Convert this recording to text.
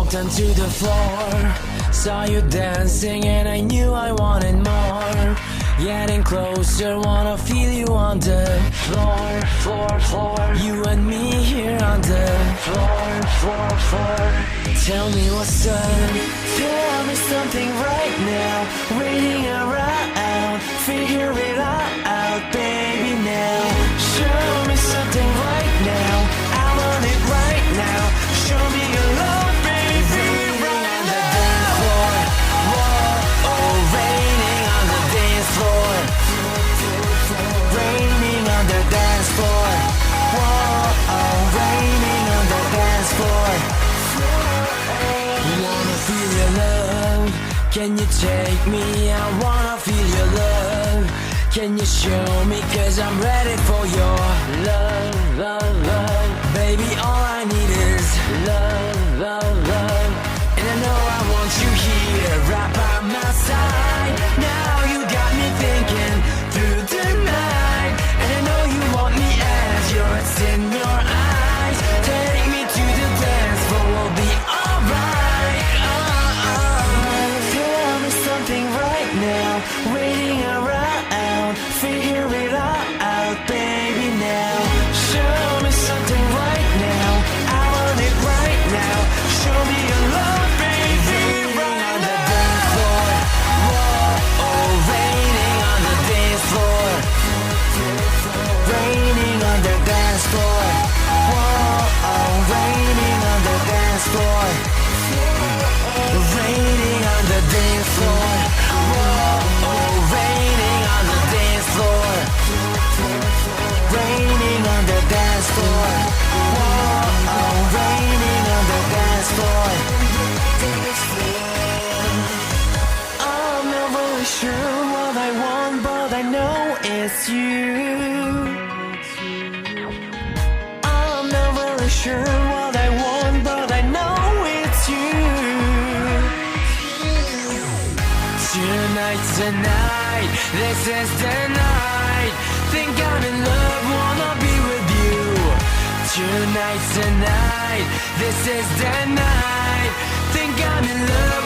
walked onto the floor, saw you dancing and I knew I wanted more. Getting closer, wanna feel you on the floor, floor, floor. You and me here on the floor, floor, floor. Tell me what's up, tell me something right now. Waiting around, figure it out, baby now. Show me something right now, I want it right now. Show me your love, baby, right on the dance floor. Whoa, oh, raining on the dance floor. Raining on the dance floor. Whoa, oh, raining on the dance floor. Wanna feel your love? Can you take me? I wanna feel your love. Can you show me? 'Cause I'm ready for your love, love, love. Baby, all I need is love, love, love. And I know I want you here, right by my side. Now you got me thinking through the night. And I know you want me as yours in your eyes. Take me to the dance floor, we'll be alright. Tell me something right now, waiting around, figure it out, baby now. Show me something right now, I want it right now. Show me your love, baby, right on the dance floor. Whoa, oh, raining on the dance floor. Raining on the dance floor. Whoa, oh, raining on the dance floor. Raining on the dance floor. Whoa, oh, raining on the dance floor. Raining on the dance floor. Whoa, oh, raining on the dance floor. I'm not really sure what I want, but I know it's you. I'm not really sure what I want, but I know it's you. Tonight's the night, this is the night. Think I'm in love, wanna be with you. Tonight's the night, this is the night. Think I'm in love,